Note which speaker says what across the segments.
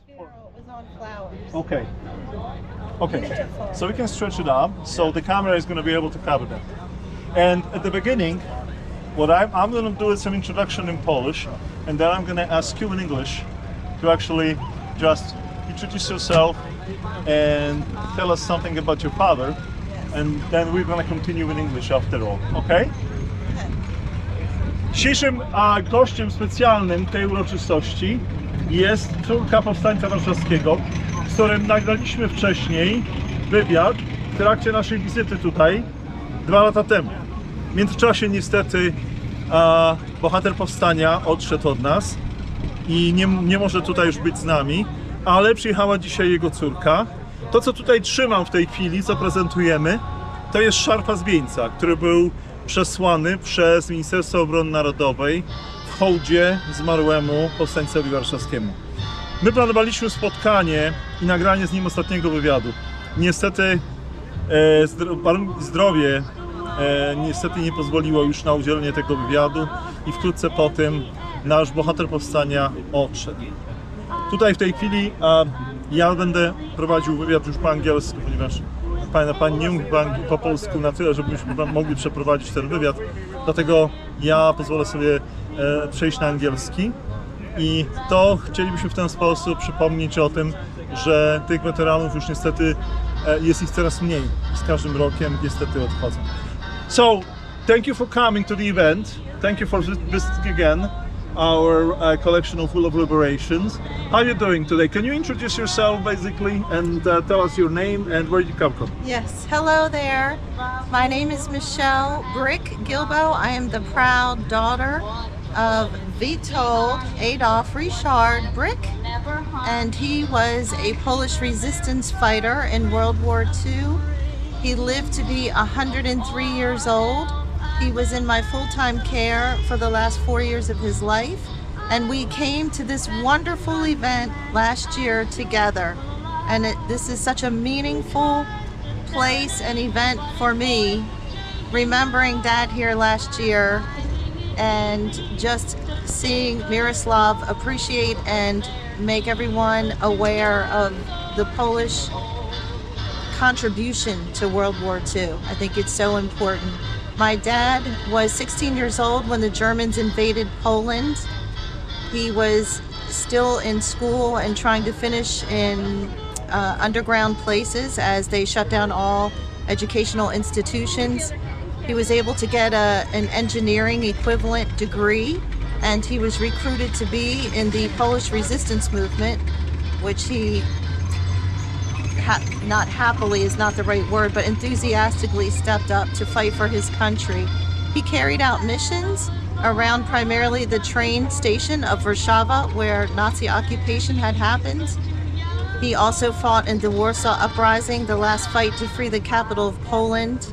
Speaker 1: funeral was on flowers.
Speaker 2: Okay. Okay.
Speaker 1: Beautiful.
Speaker 2: So we can stretch it up so the camera is going to be able to cover that. And at the beginning, what I'm going to do is some introduction in Polish, and then I'm going to ask you in English to actually just introduce yourself and tell us something about your father, and then we're going to continue in English after all, okay? Dzisiejszym gościem specjalnym tej uroczystości jest córka powstańca warszawskiego, z którym nagraliśmy wcześniej wywiad w trakcie naszej wizyty tutaj 2 lata temu. W międzyczasie niestety bohater powstania odszedł od nas i nie może tutaj już być z nami, ale przyjechała dzisiaj jego córka. To, co tutaj trzymam w tej chwili, co prezentujemy, to jest szarfa z wieńca, który był przesłany przez Ministerstwo Obrony Narodowej w hołdzie zmarłemu powstańcowi warszawskiemu. My planowaliśmy spotkanie i nagranie z nim ostatniego wywiadu. Niestety zdrowie niestety nie pozwoliło już na udzielenie tego wywiadu i wkrótce po tym nasz bohater powstania odszedł. Tutaj w tej chwili ja będę prowadził wywiad już po angielsku, ponieważ Pani nie mówi po polsku na tyle, żebyśmy mogli przeprowadzić ten wywiad. Dlatego ja pozwolę sobie przejść na angielski. I to chcielibyśmy w ten sposób przypomnieć o tym, że tych weteranów już niestety jest ich coraz mniej. Z każdym rokiem niestety odchodzą. So, thank you for coming to the event. Thank you for visiting again our collection of Full of Liberations. How are you doing today? Can you introduce yourself basically and tell us your name and where you come from?
Speaker 1: Yes, hello there. My name is Michelle Brick-Guilbault. I am the proud daughter of Witold Adolf Richard Brick, and he was a Polish resistance fighter in World War II. He lived to be 103 years old. He was in my full-time care for the last 4 years of his life, and we came to this wonderful event last year together. And this is such a meaningful place and event for me, remembering Dad here last year and just seeing Miroslav appreciate and make everyone aware of the Polish contribution to World War II. I think it's so important. My dad was 16 years old when the Germans invaded Poland. He was still in school and trying to finish in underground places as they shut down all educational institutions. He was able to get an engineering equivalent degree, and he was recruited to be in the Polish resistance movement, which he not happily is not the right word, but enthusiastically stepped up to fight for his country. He carried out missions around primarily the train station of Warszawa, where Nazi occupation had happened. He also fought in the Warsaw Uprising, the last fight to free the capital of Poland.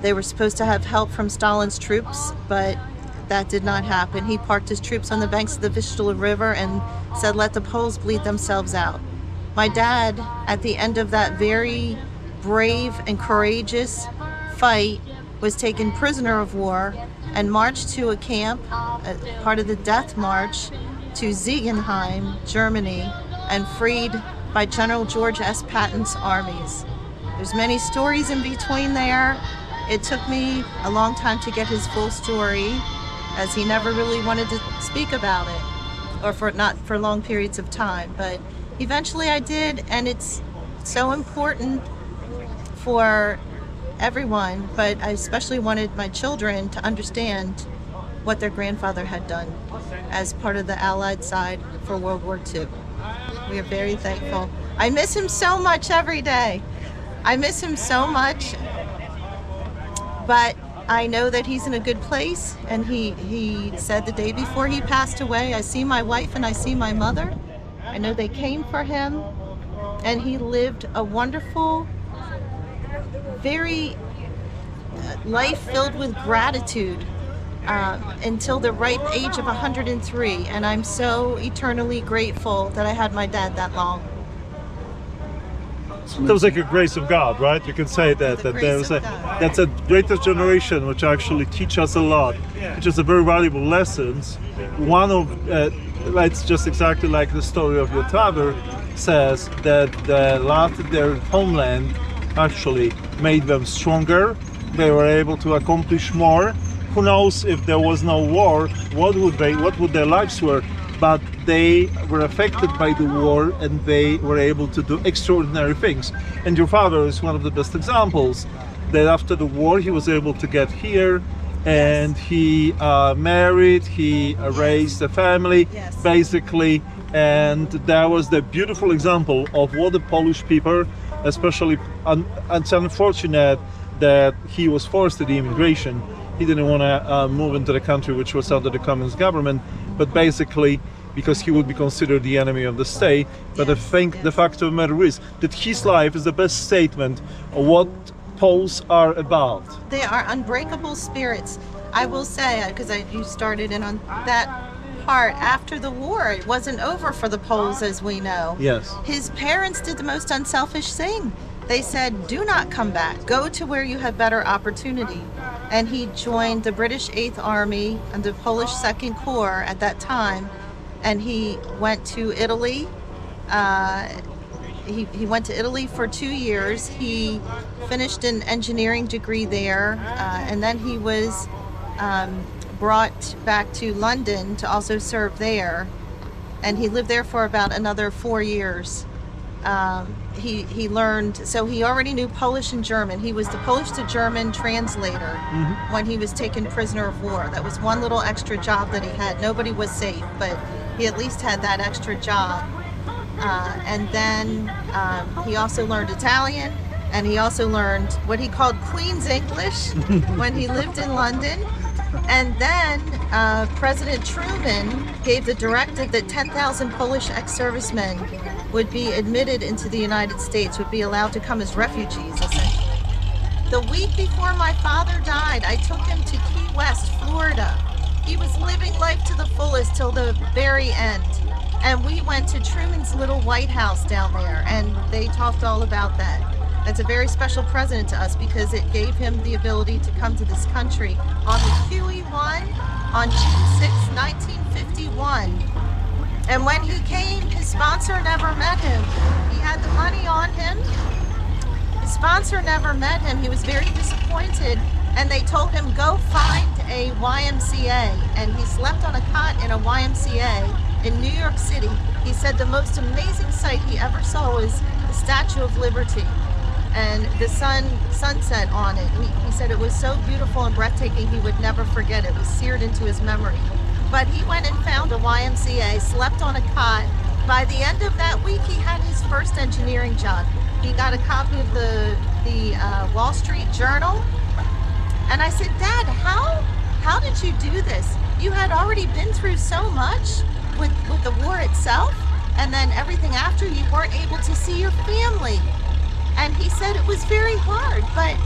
Speaker 1: They were supposed to have help from Stalin's troops, but that did not happen. He parked his troops on the banks of the Vistula River and said, let the Poles bleed themselves out. My dad, at the end of that very brave and courageous fight, was taken prisoner of war and marched to a camp, part of the Death March, to Ziegenheim, Germany, and freed by General George S. Patton's armies. There's many stories in between there. It took me a long time to get his full story, as he never really wanted to speak about it, or not for long periods of time, but eventually I did, and it's so important for everyone, but I especially wanted my children to understand what their grandfather had done as part of the Allied side for World War II. We are very thankful. I miss him so much every day. I miss him so much, but I know that he's in a good place, and he said the day before he passed away, I see my wife and I see my mother. I know they came for him, and he lived a wonderful, very life filled with gratitude until the ripe age of 103, and I'm so eternally grateful that I had my dad that long.
Speaker 2: That was like a grace of God, right? You can say that that's a greatest generation which actually teach us a lot, which is a very valuable lessons. One of it's just exactly like the story of your father says, that the love to their homeland actually made them stronger. They were able to accomplish more. Who knows, if there was no war, what would their lives were? But they were affected by the war and they were able to do extraordinary things. And your father is one of the best examples, that after the war he was able to get here, and he married, he raised a family, basically, and that was the beautiful example of what the Polish people, especially, it's unfortunate that he was forced to the immigration. He didn't want to move into the country which was under the communist government, but basically because he would be considered the enemy of the state. But the fact of the matter is that his life is the best statement of what Poles are about.
Speaker 1: They are unbreakable spirits. I will say, because you started in on that part, after the war, it wasn't over for the Poles, as we know.
Speaker 2: Yes.
Speaker 1: His parents did the most unselfish thing. They said, do not come back. Go to where you have better opportunity. And he joined the British 8th Army and the Polish 2nd Corps at that time. And he went to Italy. He went to Italy for 2 years. He finished an engineering degree there. And then he was brought back to London to also serve there. And he lived there for about another 4 years. He learned, so he already knew Polish and German. He was the Polish to German translator when he was taken prisoner of war. That was one little extra job that he had. Nobody was safe, but he at least had that extra job. And then he also learned Italian, and he also learned what he called Queen's English when he lived in London. And then President Truman gave the directive that 10,000 Polish ex-servicemen would be admitted into the United States, would be allowed to come as refugees, essentially. The week before my father died, I took him to Key West, Florida. He was living life to the fullest till the very end. And we went to Truman's little White House down there, and they talked all about that. That's a very special president to us because it gave him the ability to come to this country on the QE1 on June 6, 1951. And when he came, his sponsor never met him. He had the money on him. His sponsor never met him. He was very disappointed, and they told him, go find a YMCA. And he slept on a cot in a YMCA in New York City. He said the most amazing sight he ever saw was the Statue of Liberty and the sunset on it. He said it was so beautiful and breathtaking he would never forget it. It was seared into his memory. But he went and found a YMCA, slept on a cot. By the end of that week, he had his first engineering job. He got a copy of the Wall Street Journal. And I said, Dad, how did you do this? You had already been through so much with the war itself, and then everything after, you weren't able to see your family. And he said it was very hard, but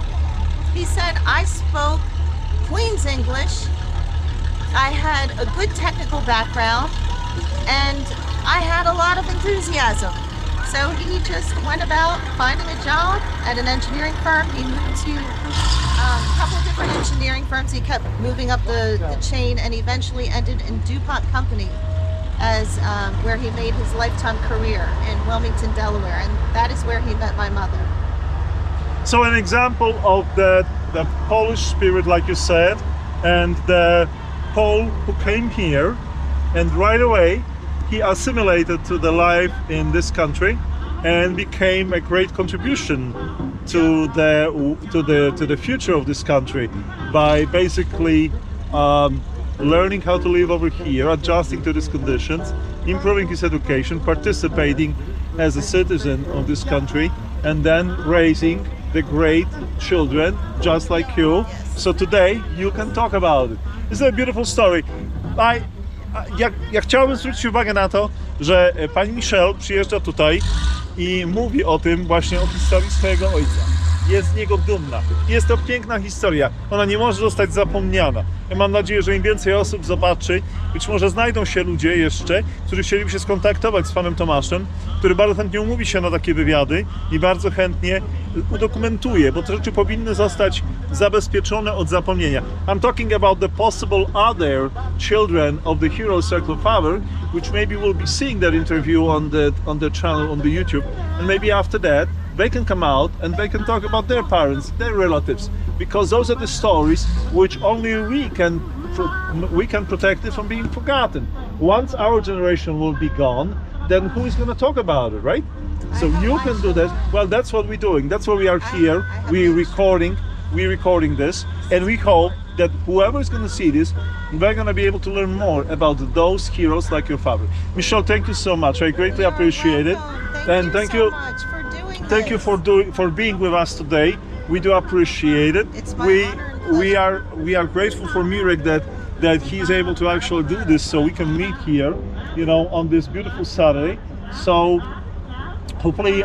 Speaker 1: he said, I spoke Queen's English. I had a good technical background, and I had a lot of enthusiasm. So he just went about finding a job at an engineering firm. He moved to a couple of different engineering firms. He kept moving up the chain and eventually ended in DuPont Company as where he made his lifetime career in Wilmington, Delaware. And that is where he met my mother.
Speaker 2: So an example of the Polish spirit, like you said, and the Pole who came here, and right away he assimilated to the life in this country and became a great contribution to the future of this country by basically learning how to live over here, adjusting to these conditions, improving his education, participating as a citizen of this country, and then raising the great children just like you. So today you can talk about it. It's a beautiful story. Ja chciałbym zwrócić uwagę na to, że pani Michelle przyjeżdża tutaj i mówi o tym właśnie, o historii swojego ojca. jest z niego dumna. Jest to piękna historia. Ona nie może zostać zapomniana. Ja mam nadzieję, że im więcej osób zobaczy, być może znajdą się ludzie jeszcze, którzy chcieliby się skontaktować z panem Tomaszem, który bardzo chętnie umówi się na takie wywiady i bardzo chętnie udokumentuje, bo te rzeczy powinny zostać zabezpieczone od zapomnienia. I'm talking about the possible other children of the Hero Circle of Power, which maybe will be seeing that interview on the channel on the YouTube, and maybe after that they can come out and they can talk about their parents, their relatives, because those are the stories which only we can protect it from being forgotten. Once our generation will be gone, then who is going to talk about it, right? So you can do that. Well, that's what we're doing. That's why we are here. We're recording this, and we hope that whoever is going to see this, they're going to be able to learn more about those heroes like your father. Michelle, thank you so much. I greatly appreciate it. And thank you
Speaker 1: so much for doing
Speaker 2: Thank you for being with us today. We do appreciate it.
Speaker 1: It's my honor and pleasure.
Speaker 2: We are grateful for Mirek that he's able to actually do this, so we can meet here, on this beautiful Saturday. So hopefully,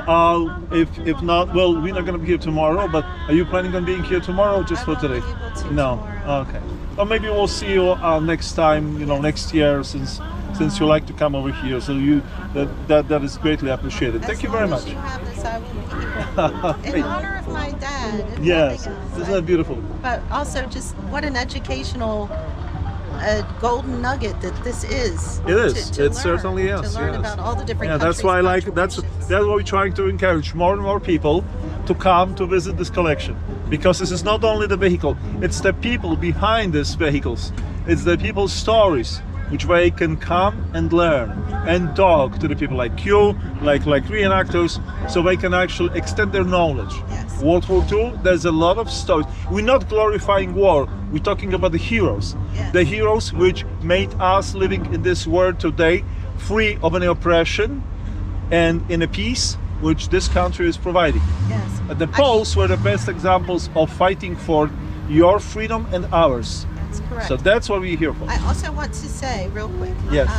Speaker 2: if not, well, we're not going to be here tomorrow. But are you planning on being here tomorrow, just for today? No.
Speaker 1: Tomorrow.
Speaker 2: Okay. Well, maybe we'll see you next time. Next year, since you like to come over here. So that is greatly appreciated. Thank you very much.
Speaker 1: As long as you have this, I will be here. In honor of my dad.
Speaker 2: Yes, isn't that beautiful?
Speaker 1: But also, just what an educational golden nugget that this is.
Speaker 2: It is.
Speaker 1: To
Speaker 2: It
Speaker 1: learn,
Speaker 2: certainly is.
Speaker 1: To learn
Speaker 2: Yes.
Speaker 1: about all the different
Speaker 2: Yeah, that's why I like that's
Speaker 1: contributions.
Speaker 2: what we're trying to encourage more and more people to come to visit this collection, because this is not only the vehicle, it's the people behind these vehicles. It's the people's stories which they can come and learn and talk to the people like you, like reenactors, so they can actually extend their knowledge.
Speaker 1: Yes.
Speaker 2: World War II, there's a lot of stories. We're not glorifying war, we're talking about the heroes.
Speaker 1: Yes.
Speaker 2: The heroes which made us living in this world today free of any oppression and in a peace which this country is providing.
Speaker 1: Yes.
Speaker 2: The Poles were the best examples of fighting for your freedom and ours.
Speaker 1: That's correct.
Speaker 2: So that's what we're here for.
Speaker 1: I also want to say real quick.
Speaker 2: Yes.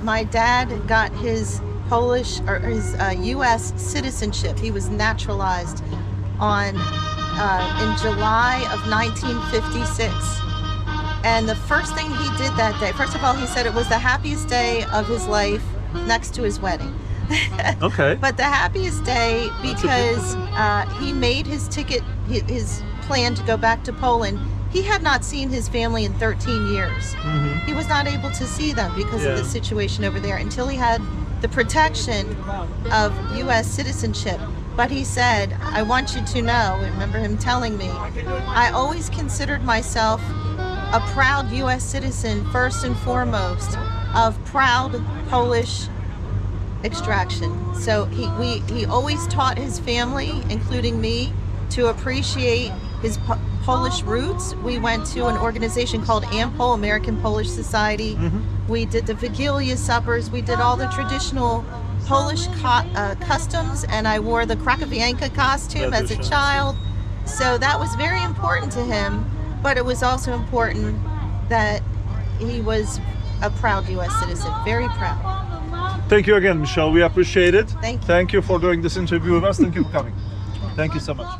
Speaker 1: My dad got his Polish or his U.S. citizenship. He was naturalized in July of 1956. And the first thing he did that day, first of all, he said it was the happiest day of his life next to his wedding.
Speaker 2: Okay.
Speaker 1: But the happiest day because he made his ticket, his plan to go back to Poland. He had not seen his family in 13 years.
Speaker 2: Mm-hmm.
Speaker 1: He was not able to see them because of
Speaker 2: Yeah.
Speaker 1: the situation over there until he had the protection of U.S. citizenship. But he said, I want you to know, I remember him telling me, I always considered myself a proud U.S. citizen first and foremost of proud Polish extraction. So he always taught his family, including me, to appreciate his Polish roots. We went to an organization called AMPOL, American Polish Society.
Speaker 2: Mm-hmm.
Speaker 1: We did the Vigilia suppers. We did all the traditional Polish customs, and I wore the Krakowianka costume as a
Speaker 2: Traditions.
Speaker 1: child. So that was very important to him, but it was also important that he was a proud U.S. citizen, very proud.
Speaker 2: Thank you again, Michelle. We appreciate it.
Speaker 1: Thank you.
Speaker 2: Thank you for doing this interview with us. Thank you for coming. Thank you so much.